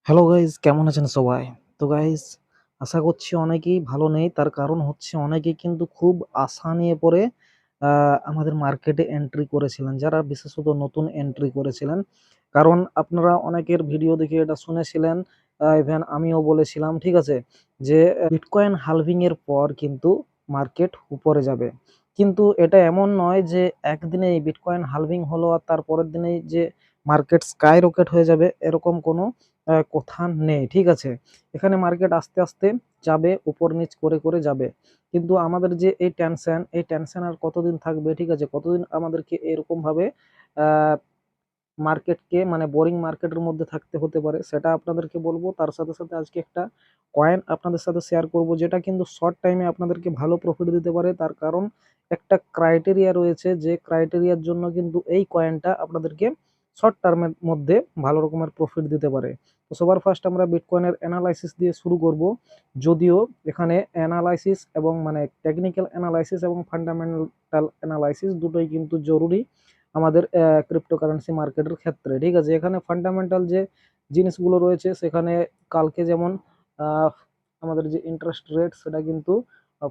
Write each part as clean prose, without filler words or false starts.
Hello guys, কেমন আছেন সবাই? তো গাইজ, আশা করছি অনেকেই ভালো নেই। তার কারণ হচ্ছে অনেকেই কিন্তু খুব আশা নিয়ে পরে আমাদের মার্কেটে এন্ট্রি করেছিলেন, যারা বিশেষত নতুন এন্ট্রি করেছিলেন। কারণ আপনারা অনেকের ভিডিও দেখে এটা শুনেছিলেন, ইভেন আমিও বলেছিলাম, ঠিক আছে, যে বিটকয়েন হালভিং এর পর কিন্তু মার্কেট উপরে যাবে। কিন্তু এটা এমন নয় যে একদিনে এই বিটকয়েন হালভিং হলো আর তার পরের দিনেই যে মার্কেট স্কাই রকেট হয়ে যাবে, এরকম কোনো কথা নেই, ঠিক আছে। এখানে মার্কেট আস্তে আস্তে যাবে, উপর নিচ করে করে যাবে। কিন্তু আমাদের যে এই টেনশন আর কতদিন থাকবে, ঠিক আছে, কতদিন আমাদেরকে এরকম ভাবে মার্কেটকে মানে বোরিং মার্কেটের মধ্যে থাকতে হতে পারে, সেটা আপনাদেরকে বলবো। তার সাথে সাথে আজকে একটা কয়েন আপনাদের সাথে শেয়ার করব, যেটা কিন্তু শর্ট টাইমে আপনাদেরকে ভালো প্রফিট দিতে পারে। তার কারণ একটা ক্রাইটেরিয়া রয়েছে, যে ক্রাইটেরিয়ার জন্য কিন্তু এই কয়েনটা আপনাদেরকে শর্ট টার্মের মধ্যে ভালো রকমের প্রফিট দিতে পারে। তো সবার ফার্স্ট আমরা বিটকয়েনের অ্যানালাইসিস দিয়ে শুরু করব। যদিও এখানে অ্যানালাইসিস এবং মানে টেকনিক্যাল অ্যানালাইসিস এবং ফান্ডামেন্টাল অ্যানালাইসিস দুটোই কিন্তু জরুরি আমাদের ক্রিপ্টোকারেন্সি মার্কেটের ক্ষেত্রে, ঠিক আছে। এখানে ফান্ডামেন্টাল যে জিনিসগুলো রয়েছে, সেখানে কালকে যেমন আমাদের যে ইন্টারেস্ট রেট, সেটা কিন্তু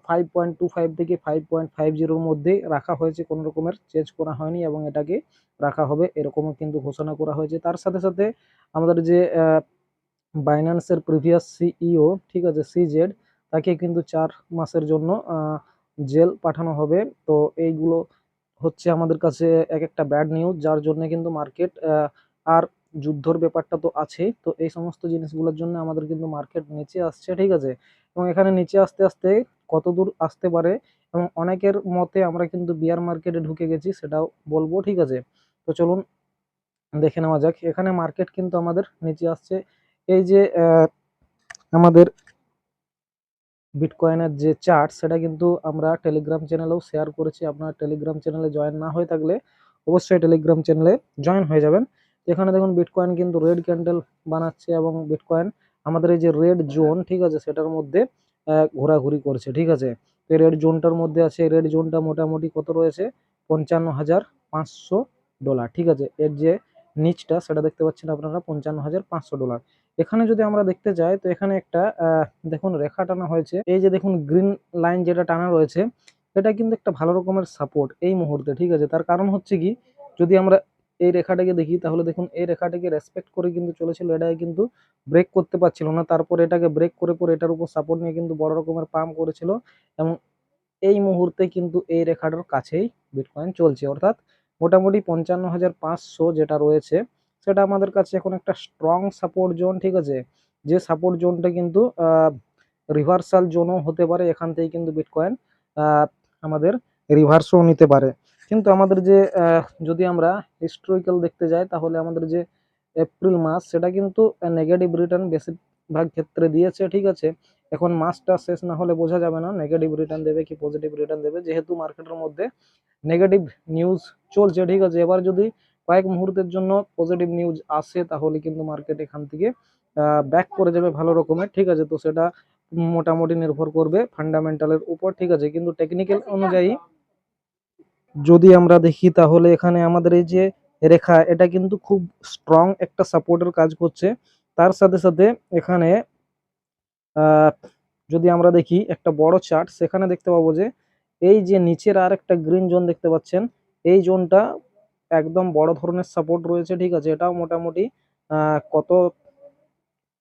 5.25 থেকে 5.50 মধ্যে রাখা হয়েছে, কোনো রকমের চেঞ্জ করা হয়নি এবং এটাকে রাখা হবে এরকমও কিন্তু ঘোষণা করা হয়েছে। তার সাথে সাথে আমাদের যে বাইন্যান্সের প্রিভিয়াস সিইও, ঠিক আছে, সিজেড, তাকে কিন্তু 4 মাসের জন্য জেল পাঠানো হবে। তো এইগুলো হচ্ছে আমাদের কাছে এক একটা ব্যাড নিউজ, যার জন্য কিন্তু মার্কেট আর যুদ্ধর ব্যাপারটা তো আছেই। তো এই সমস্ত জিনিসগুলোর জন্য আমাদের কিন্তু মার্কেট নিচে আসছে, ঠিক আছে। এবং এখানে নিচে আস্তে আস্তে কত দূর আসতে পারে, এবং অনেকের মতে আমরা কিন্তু বিয়ার মার্কেটে ঢুকে গেছি, সেটাও বলবো, ঠিক আছে। তো চলুন দেখে নেওয়া যাক। এখানে মার্কেট কিন্তু আমাদের নিচে আসছে। এই যে আমাদের বিটকয়েনের যে চার্ট, সেটা কিন্তু আমরা টেলিগ্রাম চ্যানেলেও শেয়ার করেছি। আপনারা টেলিগ্রাম চ্যানেলে জয়েন না হয়ে থাকলে অবশ্যই টেলিগ্রাম চ্যানেলে জয়েন হয়ে যাবেন। এখানে দেখুন বিটকয়েন কিন্তু রেড ক্যান্ডেল বানাচ্ছে, এবং বিটকয়েন আমাদের এই যে রেড জোন, ঠিক আছে, সেটার মধ্যে ঘোরাঘুরি করছে, ঠিক আছে। তো রেড জোনটার মধ্যে আছে, রেড জোনটা মোটামুটি কত রয়েছে, $55,500, ঠিক আছে। এর যে নিচটা সেটা দেখতে পাচ্ছেন আপনারা, $55,500। এখানে যদি আমরা দেখতে যাই, তো এখানে একটা দেখুন রেখা টানা হয়েছে। এই যে দেখুন গ্রিন লাইন যেটা টানা রয়েছে, এটা কিন্তু একটা ভালো রকমের সাপোর্ট এই মুহূর্তে, ঠিক আছে। তার কারণ হচ্ছে কি, যদি আমরা এই রেখাটাকে দেখি, তাহলে দেখুন এই রেখাটাকে রেসপেক্ট করে কিন্তু চলেছিল, এটাকে কিন্তু ব্রেক করতে পারছিল না। তারপরে এটাকে ব্রেক করে পরে এটার উপর সাপোর্ট নিয়ে কিন্তু বড় রকমের পাম্প করেছিল, এবং এই মুহূর্তে কিন্তু এই রেখাটার কাছেই বিটকয়েন চলছে। অর্থাৎ মোটামুটি 55,500 যেটা রয়েছে, সেটা আমাদের কাছে এখন একটা স্ট্রং সাপোর্ট জোন, ঠিক আছে। যে সাপোর্ট জোনটা কিন্তু রিভার্সাল জোনও হতে পারে। এখান থেকে কিন্তু বিটকয়েন আমাদের রিভার্সও নিতে পারে। কিন্তু আমাদের যে যদি আমরা হিস্টোরিক্যাল দেখতে যাই, তাহলে আমাদের যে এপ্রিল মাস, সেটা কিন্তু নেগেটিভ রিটার্ন বেশিরভাগ ক্ষেত্রে দিয়েছে, ঠিক আছে। এখন মাসটা শেষ না হলে বোঝা যাবে না নেগেটিভ রিটার্ন দেবে কি পজিটিভ রিটার্ন দেবে, যেহেতু মার্কেটের মধ্যে নেগেটিভ নিউজ চলছে, ঠিক আছে। এবার যদি কয়েক মুহূর্তের জন্য পজিটিভ নিউজ আসে, তাহলে কিন্তু মার্কেট এখান থেকে ব্যাক করে যাবে ভালো রকমের, ঠিক আছে। তো সেটা মোটামুটি নির্ভর করবে ফান্ডামেন্টালের উপর, ঠিক আছে। কিন্তু টেকনিক্যাল অনুযায়ী যদি আমরা দেখি, তাহলে এখানে আমাদের এই যে রেখা, এটা কিন্তু খুব স্ট্রং একটা সাপোর্টের কাজ করছে। তার সাথে সাথে এখানে আহ যদি আমরা দেখি একটা বড় চার্ট, সেখানে দেখতে পাবো যে এই যে নিচের আর একটা গ্রিন জোন দেখতে পাচ্ছেন, এই জোনটা একদম বড় ধরনের সাপোর্ট রয়েছে, ঠিক আছে। এটাও মোটামুটি কত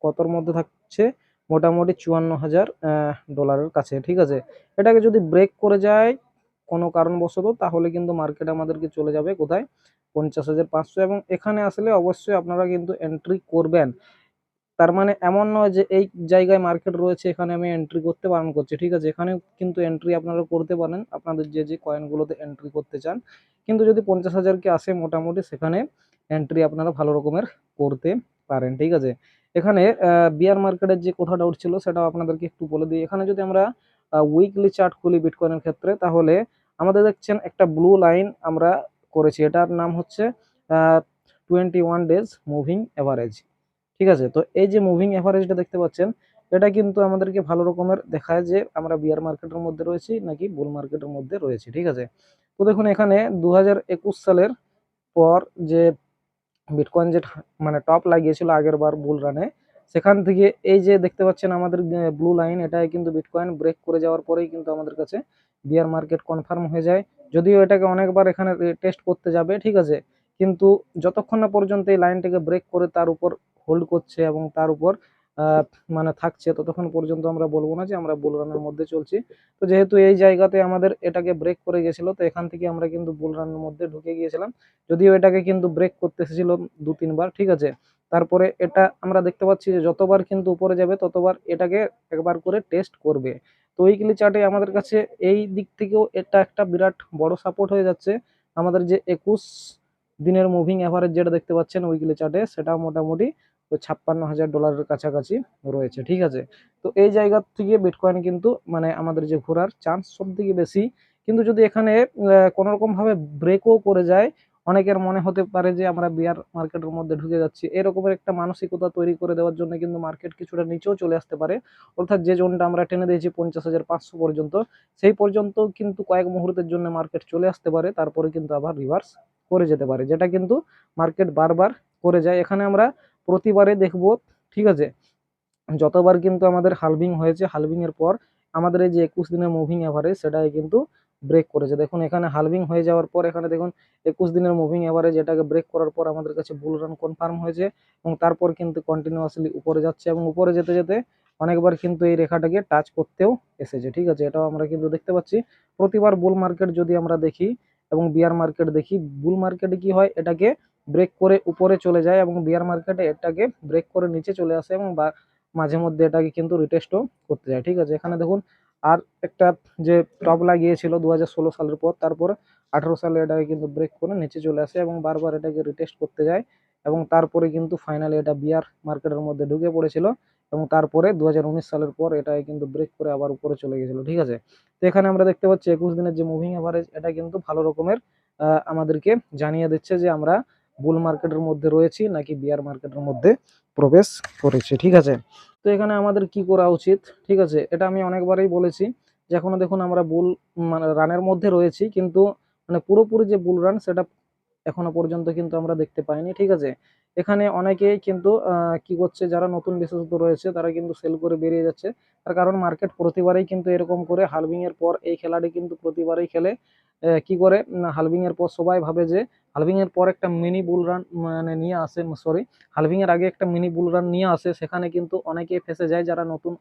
কতর মধ্যে থাকছে, মোটামুটি $54,000 কাছে, ঠিক আছে। এটাকে যদি ব্রেক করে যায় কোনো কারণবশত, তাহলে কিন্তু মার্কেট আমাদেরকে চলে যাবে কোথায়, 50,500। এবং এখানে আসলে অবশ্যই আপনারা কিন্তু এন্ট্রি করবেন। তার মানে এমন নয় যে এই জায়গায় মার্কেট রয়েছে, এখানে আমি এন্ট্রি করতে বারণ করছি, ঠিক আছে। এখানে কিন্তু এন্ট্রি আপনারা করতে পারেন আপনাদের যে যে কয়েনগুলোতে এন্ট্রি করতে চান। কিন্তু যদি 50,000 কে আসে, মোটামুটি সেখানে এন্ট্রি আপনারা ভালো রকমের করতে পারেন, ঠিক আছে। এখানে বিয়ার মার্কেটের যে কথাটা উঠছিল, সেটাও আপনাদেরকে একটু বলে দিই। এখানে যদি আমরা উইকলি চার্ট খুলি বিটকয়েনের ক্ষেত্রে, তাহলে আমাদের দেখছেন একটা ব্লু লাইন আমরা করেছি, এটার নাম হচ্ছে 21 ডেজ মুভিং অ্যাভারেজ, ঠিক আছে। তো এই যে মুভিং এভারেজটা দেখতে পাচ্ছেন, এটা কিন্তু আমাদেরকে ভালো রকমের দেখায় যে আমরা বিয়ার মার্কেটের মধ্যে রয়েছি নাকি বুল মার্কেটের মধ্যে রয়েছি, ঠিক আছে। তো দেখুন এখানে 2021 সালের পর যে বিটকয়েন যে মানে টপ লাগিয়েছিল আগের বার বুল রানে, সেখান থেকে এই যে দেখতে পাচ্ছেন আমাদের ব্লু লাইন, এটাই কিন্তু বিটকয়েন ব্রেক করে যাওয়ার পরেই কিন্তু আমাদের কাছে বিয়ার মার্কেট কনফার্ম হয়ে যায়। যদিও এটাকে অনেকবার এখানে টেস্ট করতে যাবে, ঠিক আছে, কিন্তু যতক্ষণ না পর্যন্ত এই লাইনটাকে ব্রেক করে তার উপর হোল্ড করছে এবং তার উপর আহ, মানে থাকছে, ততক্ষণ পর্যন্ত আমরা বলবো না যে আমরা বুল রানের মধ্যে চলছি। তো যেহেতু এই জায়গাতে আমাদের এটাকে ব্রেক করে গেছিল, তো এখান থেকে আমরা কিন্তু বুল রানের মধ্যে ঢুকে গিয়েছিলাম। যদিও এটাকে কিন্তু ব্রেক করতে এসেছিল 2-3 বার, ঠিক আছে। তারপরে এটা আমরা দেখতে পাচ্ছি যে যতবার কিন্তু উপরে যাবে ততবার এটাকে একবার করে টেস্ট করবে। তো উইকলি চার্টে আমাদের কাছে এই দিক থেকেও এটা একটা বিরাট বড় সাপোর্ট হয়ে যাচ্ছে। আমাদের যে 21 দিনের মুভিং অ্যাভারেজ যেটা দেখতে পাচ্ছেন উইকলি চার্টে, সেটা মোটামুটি ওই $56,000 কাছাকাছি রয়েছে, ঠিক আছে। তো এই জায়গা থেকে বিটকয়েন কিন্তু মানে আমাদের যে ঘোরার চান্স সব থেকে বেশি। কিন্তু যদি এখানে কোনো রকম ভাবে ব্রেকও করে যায়, অনেকের মনে হতে পারে যে আমরা বিয়ার মার্কেটের মধ্যে ঢুকে যাচ্ছি, এরকমের একটা মানসিকতা তৈরি করে দেওয়ার জন্য কিন্তু মার্কেট কিছুটা নিচেও চলে আসতে পারে। অর্থাৎ যে জোনটা আমরা টেনে দিয়েছি 50,500 পর্যন্ত, সেই পর্যন্ত কিন্তু কয়েক মুহূর্তের জন্য মার্কেট চলে আসতে পারে, তারপরে কিন্তু আবার রিভার্স করে যেতে পারে, যেটা কিন্তু মার্কেট বারবার করে যায়। এখানে আমরা প্রতিবারে দেখব, ঠিক আছে, যতবার কিন্তু আমাদের হালভিং হয়েছে, হালভিং এর পর আমাদের এই যে 21 দিনের মুভিং এভারেজ সেটাই কিন্তু ব্রেক করেছে। দেখুন এখানে হালভিং হয়ে যাওয়ার পর এখানে দেখুন 21 দিনের মুভিং এভারেজ এটাকে ব্রেক করার পর আমাদের কাছে বুল রান কনফার্ম হয়েছে এবং তারপর কিন্তু কন্টিনিউয়াসলি উপরে যাচ্ছে এবং উপরে যেতে যেতে অনেকবার কিন্তু এই রেখাটাকে টাচ করতেও এসেছে, ঠিক আছে। এটাও আমরা কিন্তু দেখতে পাচ্ছি। প্রতিবার বুল মার্কেট যদি আমরা দেখি এবং বিয়ার মার্কেট দেখি, বুল মার্কেটে কি হয়, এটাকে ব্রেক করে উপরে চলে যায় এবং বিয়ার মার্কেটে এটাকে ব্রেক করে নিচে চলে আসে এবং মাঝে মধ্যে এটাকে কিন্তু রিটেস্টও করতে যায়, ঠিক আছে। এখানে দেখুন আর একটা যে টপ লাগিয়েছিল 2016 সালের পর, তারপর 18 সালে এটাকে কিন্তু ব্রেক করে নিচে চলে আসে এবং বারবার এটাকে রিটেস্ট করতে যায় এবং তারপরে কিন্তু ফাইনালি এটা বিয়ার মার্কেটের মধ্যে ঢুকে পড়েছিল এবং তারপরে 2019 সালের পর এটাকে কিন্তু ব্রেক করে আবার উপরে চলে গেছিল, ঠিক আছে। তো এখানে আমরা দেখতে পাচ্ছি 21 দিনের যে মুভিং এভারেজ এটা কিন্তু ভালো রকমের আমাদেরকে জানিয়ে দিচ্ছে যে আমরা বুল মার্কেটের মধ্যে রয়েছি নাকি বিয়ার মার্কেটের মধ্যে প্রবেশ করেছি, ঠিক আছে। তো এখানে আমাদের কি করা উচিত, ঠিক আছে, এটা আমি অনেকবারই বলেছি যে এখনো দেখুন আমরা বুল মানে রানের মধ্যে রয়েছি, কিন্তু মানে পুরোপুরি যে বুল রান সেটা এখনো পর্যন্ত কিন্তু আমরা দেখতে পাইনি, ঠিক আছে। এখানে অনেকেই কিন্তু কি করছে, যারা নতুন বিশেষজ্ঞ রয়েছে তারা কিন্তু সেল করে বেরিয়ে যাচ্ছে। তার কারণ মার্কেট প্রতিবারেই কিন্তু এরকম করে হালভিং এর পর এই খেলাটি কিন্তু প্রতিবারেই খেলে। কি করে হালভিং এর পর সবাই ভাবে যে হালভিং এর পর একটা মিনি বুল রান মানে নিয়ে আসে, সরি, হালভিং এর আগে একটা মিনি বুল রান নিয়ে আসে, সেখানে কিন্তু অনেকেই ফেসে যায় যারা নতুন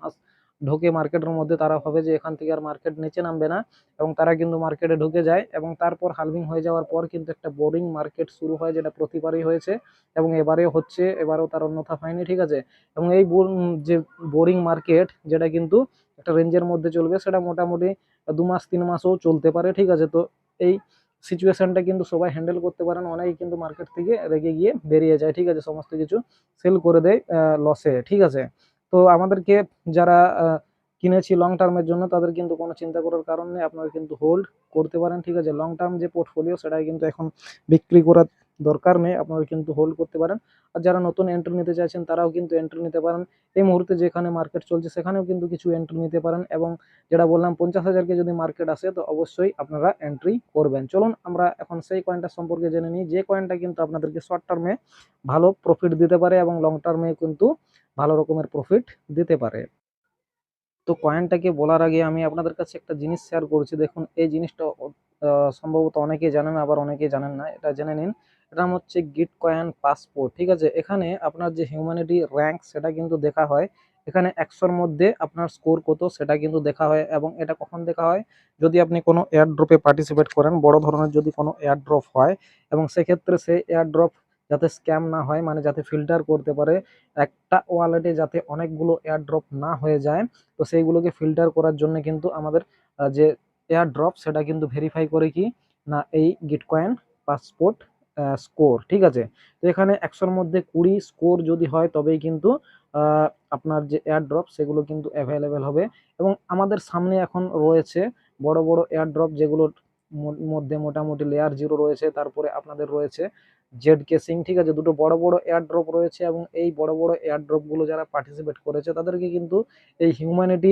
ঢোকে মার্কেটের মধ্যে, তারা ভাবে যে এখান থেকে আর মার্কেট নিচে নামবে না এবং তারা কিন্তু মার্কেটে ঢুকে যায় এবং তারপর হালভিং হয়ে যাওয়ার পর কিন্তু একটা বোরিং মার্কেট শুরু হয়, যেটা প্রতিবারই হয়েছে এবং এবারেও হচ্ছে, এবারেও তার অন্যথা হয়নি, ঠিক আছে। এবং এই যে বোরিং মার্কেট যেটা কিন্তু একটা রেঞ্জের মধ্যে চলবে, সেটা মোটামুটি 2 মাস 3 মাসও চলতে পারে, ঠিক আছে। তো এই সিচুয়েশনটা কিন্তু সবাই হ্যান্ডেল করতে পারেন, অনেকে কিন্তু মার্কেট থেকে রেগে গিয়ে বেরিয়ে যায়, ঠিক আছে, সমস্ত কিছু সেল করে দেয় লসে, ঠিক আছে। তো আমাদেরকে যারা কিনেছি লং টার্মের জন্য তাদের কিন্তু কোনো চিন্তা করার কারণ নেই, আপনারা কিন্তু হোল্ড করতে পারেন, ঠিক আছে। লং টার্ম যে পোর্টফোলিও সেটাই কিন্তু এখন বিক্রি করার দরকার নেই, আপনারা কিন্তু হোল্ড করতে পারেন। আর যারা নতুন এন্ট্রি নিতে চাইছেন তারাও কিন্তু এন্ট্রি নিতে পারেন। এই মুহূর্তে যেখানে মার্কেট চলছে সেখানেও কিন্তু কিছু এন্ট্রি নিতে পারেন এবং যেটা বললাম 50,000 যদি মার্কেট আসে তো অবশ্যই আপনারা এন্ট্রি করবেন। চলুন আমরা এখন সেই কয়েনটা সম্পর্কে জেনে নিই, যে কয়েনটা কিন্তু আপনাদেরকে শর্ট টার্মে ভালো প্রফিট দিতে পারে এবং লং টার্মে কিন্তু ভালো রকমের প্রফিট দিতে পারে। তো কয়েনটাকে বলার আগে আমি আপনাদের কাছে একটা জিনিস শেয়ার করছি, দেখুন এই জিনিসটা সম্ভবত অনেকেই জানেন আবার অনেকেই জানেন না, এটা জেনে নিন। এটার নাম হচ্ছে গিট কয়েন পাসপোর্ট, ঠিক আছে। এখানে আপনার যে হিউম্যানিটি র্যাঙ্ক সেটা কিন্তু দেখা হয়, এখানে 100-র মধ্যে আপনার স্কোর কত সেটা কিন্তু দেখা হয় এবং এটা কখন দেখা হয়, যদি আপনি কোনো এয়ার ড্রপে পার্টিসিপেট করেন, বড় ধরনের যদি কোনো এয়ার ড্রপ হয় এবং সেক্ষেত্রে সেই এয়ার ড্রপ যাতে স্ক্যাম না হয়, মানে যাতে ফিল্টার করতে পারে, একটা ওয়ালেটে যাতে অনেকগুলো এয়ার ড্রপ না হয়ে যায়, তো সেইগুলোকে ফিল্টার করার জন্য কিন্তু আমাদের যে এয়ার ড্রপ সেটা কিন্তু ভেরিফাই করে কি না এই গিটকয়েন পাসপোর্ট স্কোর, ঠিক আছে। তো এখানে 100-র মধ্যে 20 স্কোর যদি হয় তবেই কিন্তু আপনার যে এয়ার ড্রপ সেগুলো কিন্তু অ্যাভেলেবেল হবে এবং আমাদের সামনে এখন রয়েছে বড় বড় এয়ার ড্রপ, যেগুলোর মধ্যে মোটামুটি লেয়ার 0 রয়েছে, তারপরে আপনাদের রয়েছে জেড কেসিং, ঠিক আছে। দুটো বড় বড় এয়ার ড্রপ রয়েছে এবং এই বড় বড় এয়ার ড্রপ গুলো যারা পার্টিসিপেট করেছে তাদেরকে কিন্তু এই হিউম্যানিটি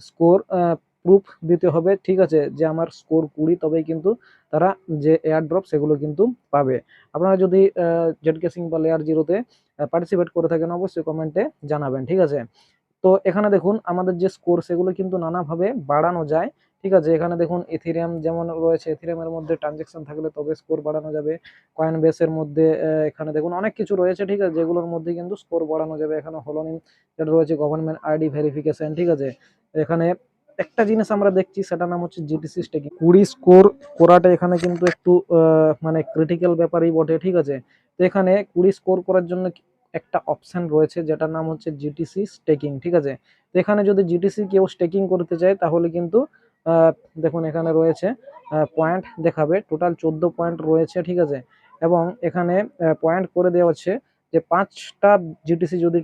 স্কোর প্রুফ দিতে হবে, ঠিক আছে, যে আমার স্কোর 20, তবেই কিন্তু তারা যে এয়ার ড্রপ সেগুলো কিন্তু পাবে। আপনারা যদি জেড কেসিং বা লেয়ার জিরোতে পার্টিসিপেট করে থাকেন অবশ্যই কমেন্টে জানাবেন, ঠিক আছে। তো এখানে দেখুন আমাদের যে স্কোর সেগুলো কিন্তু নানাভাবে বাড়ানো যায়, ঠিক আছে। এখানে দেখুন ইথেরিয়াম যেমন রয়েছে, ইথেরিয়ামের মধ্যে ট্রানজেকশন থাকলে তবে স্কোর বাড়ানো যাবে। কয়েন বেসের মধ্যে এখানে দেখুন অনেক কিছু রয়েছে, ঠিক আছে, যেগুলোর মধ্যে কিন্তু স্কোর বাড়ানো যাবে। এখানে হলোনিম যেটা রয়েছে গভর্নমেন্ট আইডি ভেরিফিকেশন, ঠিক আছে। এখানে একটা জিনিস আমরা দেখছি সেটার নাম হচ্ছে জিটিসি স্টেকিং। 20 স্কোর করাটা এখানে কিন্তু একটু মানে ক্রিটিক্যাল ব্যাপারই বটে, ঠিক আছে। তো এখানে 20 স্কোর করার জন্য একটা অপশন রয়েছে যেটার নাম হচ্ছে জিটিসি স্টেকিং, ঠিক আছে। তো এখানে যদি জিটিসি কেউ স্টেকিং করতে চায় তাহলে কিন্তু আহ, দেখুন এখানে রয়েছে পয়েন্ট দেখাবে, টোটাল 14 পয়েন্ট রয়েছে, ঠিক আছে। এবং এখানে পয়েন্ট করে দেওয়া হচ্ছে যে 5টা জিটিসি যদি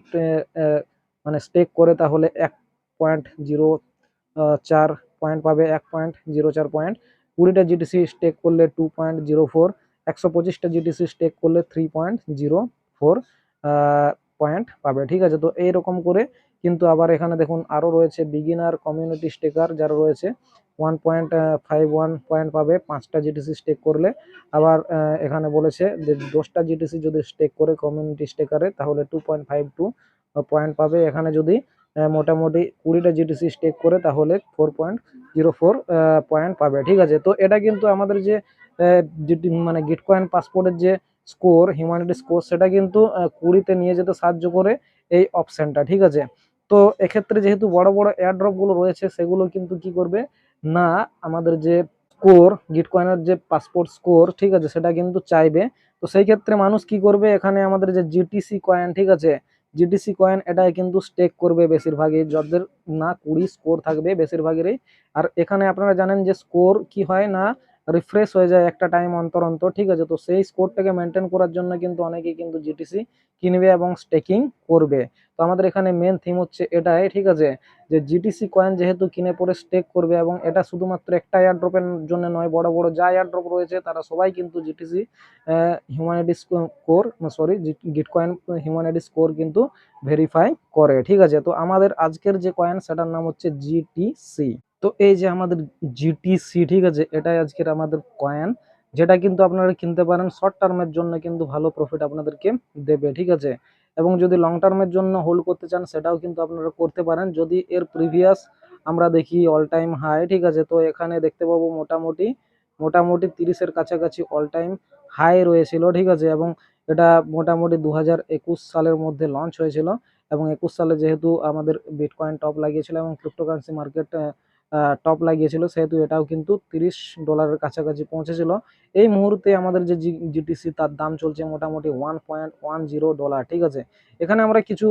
মানে স্টেক করে তাহলে 1.04 পয়েন্ট পাবে, 1.04 পয়েন্ট। 20টা জিটিসি স্টেক করলে 2.04, 125টা জিটিসি স্টেক করলে 3.04 পয়েন্ট পাবে, ঠিক আছে। তো এইরকম করে কিন্তু আবার এখানে দেখুন আরো রয়েছে বিগিনার কমিউনিটি স্টেকার যারা রয়েছে 1.51 পয়েন্ট পাবে 5টা জিটিসি স্টেক করলে। আবার এখানে বলেছে যে 10টা জিটিসি যদি স্টেক করে কমিউনিটি স্টেকারে তাহলে 2.52 পয়েন্ট পাবে। এখানে যদি মোটামুটি 20টা জিটিসি স্টেক করে তাহলে 4.04 পয়েন্ট পাবে, ঠিক আছে। তো এটা কিন্তু আমাদের যে মানে গিটকয়েন পাসপোর্টের যে স্কোর, হিউম্যানিটি স্কোর, সেটা কিন্তু 20তে নিয়ে যেতে সাহায্য করে এই অপশনটা, ঠিক আছে। তো এক্ষেত্রে যেহেতু বড় বড় এয়ারড্রপ গুলো রয়েছে সেগুলো কিন্তু কি করবে না, আমাদের যে স্কোর গিটকয়েনের যে পাসপোর্ট স্কোর, ঠিক আছে, সেটা কিন্তু চাইবে। তো সেই ক্ষেত্রে মানুষ কি করবে, এখানে আমাদের যে জিটিসি কয়েন, ঠিক আছে, জিটিসি কয়েন এটা কিন্তু স্টেক করবে বেশিরভাগই, যাদের না 20 স্কোর থাকবে বেশিরভাগেরই। আর এখানে আপনারা জানেন যে স্কোর কি হয় না, রিফ্রেশ হয়ে যায় একটা টাইম অন্তর অন্তর, ঠিক আছে। তো সেই স্কোরটাকে মেনটেন করার জন্য কিন্তু অনেকেই কিন্তু জিটিসি কিনবে এবং স্টেকিং করবে। তো আমাদের এখানে মেন থিম হচ্ছে এটাই, ঠিক আছে, যে জিটিসি কয়েন যেহেতু কিনে পরে স্টেক করবে, এবং এটা শুধুমাত্র একটা এয়ারড্রপের জন্য নয়, বড় বড় যা এয়ারড্রপ রয়েছে তারা সবাই কিন্তু GTC humanity score, sorry, Gitcoin humanity score কিন্তু ভেরিফাই করে, ঠিক আছে। তো আমাদের আজকের যে কয়েন সেটার নাম হচ্ছে জিটিসি। তো এই যে আমাদের জিটিসি, ঠিক আছে, এটাই আজকের আমাদের কয়েন, যেটা কিন্তু আপনারা কিনতে পারেন শর্ট টার্মের জন্য, কিন্তু ভালো প্রফিট আপনাদেরকে দেবে, ঠিক আছে। এবং যদি লং টার্মের জন্য হোল্ড করতে চান সেটাও কিন্তু আপনারা করতে পারেন। যদি এর প্রিভিয়াস আমরা দেখি অল টাইম হাই, ঠিক আছে, তো এখানে দেখতে পাবো মোটামুটি মোটামুটি 30-এর কাছাকাছি অল টাইম হাই রয়েছিল, ঠিক আছে। এবং এটা মোটামুটি 2021 সালের মধ্যে লঞ্চ হয়েছিল, এবং 21 সালে যেহেতু আমাদের বিটকয়েন টপ লাগিয়েছিল এবং ক্রিপ্টোকারেন্সি মার্কেট টপ লাগিয়েছিল, সেহেতু এটাও কিন্তু $30 কাছাকাছি পৌঁছেছিল। এই মুহূর্তে আমাদের যে জিটিসি তার দাম চলছে মোটামুটি $1.10, ঠিক আছে। এখানে আমরা কিছু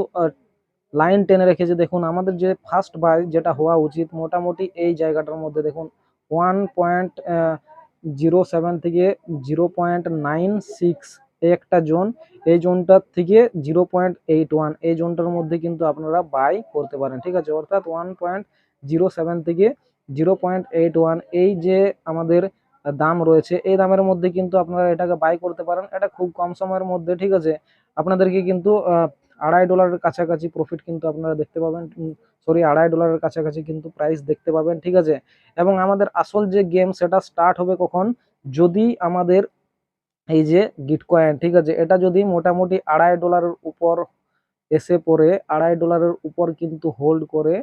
লাইন টেনে রেখেছি, দেখুন আমাদের যে ফার্স্ট বাই যেটা হওয়া উচিত মোটামুটি এই জায়গাটার মধ্যে দেখুন 1.07 থেকে 0.96 একটা জোন, এই জোনটার থেকে 0.81 এই জোনটার মধ্যে কিন্তু আপনারা বাই করতে পারেন, ঠিক আছে। অর্থাৎ 1.07 থেকে 0.81 এই যে আমাদের দাম রয়েছে, এই দামের মধ্যে কিন্তু আপনারা এটাকে বাই করতে পারেন। এটা খুব কম সময়ের মধ্যে, ঠিক আছে, আপনাদেরকে কিন্তু $2.5 কাছাকাছি প্রফিট কিন্তু আপনারা দেখতে পাবেন, সরি, $2.5 কাছাকাছি কিন্তু প্রাইস দেখতে পাবেন, ঠিক আছে। এবং আমাদের আসল যে গেম সেটা স্টার্ট হবে কখন, যদি আমাদের এই যে গিটকয়েন, ঠিক আছে, এটা যদি মোটামুটি $2.5 উপর এসে পড়ে, $2.5 উপর কিন্তু হোল্ড করে,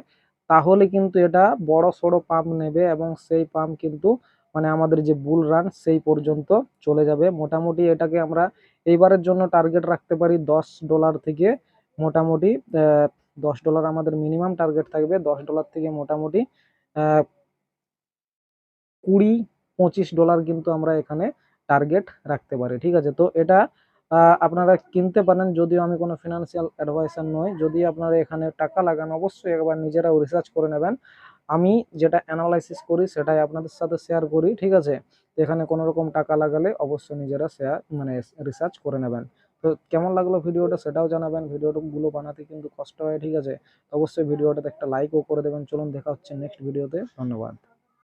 তাহলে কিন্তু এটা বড় সড়ো পাম্প নেবে, এবং সেই পাম্প কিন্তু মানে আমাদের যে বুল রান সেই পর্যন্ত চলে যাবে। মোটামুটি এটাকে আমরা এইবারের জন্য টার্গেট রাখতে পারি $10 থেকে মোটামুটি $10 আমাদের মিনিমাম টার্গেট থাকবে। $10 থেকে মোটামুটি আহ 20-25 ডলার কিন্তু আমরা এখানে টার্গেট রাখতে পারি, ঠিক আছে। তো এটা আপনারা কিনতে পারেন, যদিও আমি কোনো ফিনান্সিয়াল অ্যাডভাইসার নই। যদি আপনারা এখানে টাকা লাগান অবশ্যই একবার নিজেরাও রিসার্চ করে নেবেন। আমি যেটা অ্যানালাইসিস করি সেটাই আপনাদের সাথে শেয়ার করি, ঠিক আছে। তো এখানে কোনো রকম টাকা লাগালে অবশ্যই নিজেরা শেয়ার মানে রিসার্চ করে নেবেন। তো কেমন লাগলো ভিডিওটা সেটাও জানাবেন। ভিডিওগুলো বানাতে কিন্তু কষ্ট হয়, ঠিক আছে। অবশ্যই ভিডিওটাতে একটা লাইকও করে দেবেন। চলুন দেখা হচ্ছে নেক্সট ভিডিওতে, ধন্যবাদ।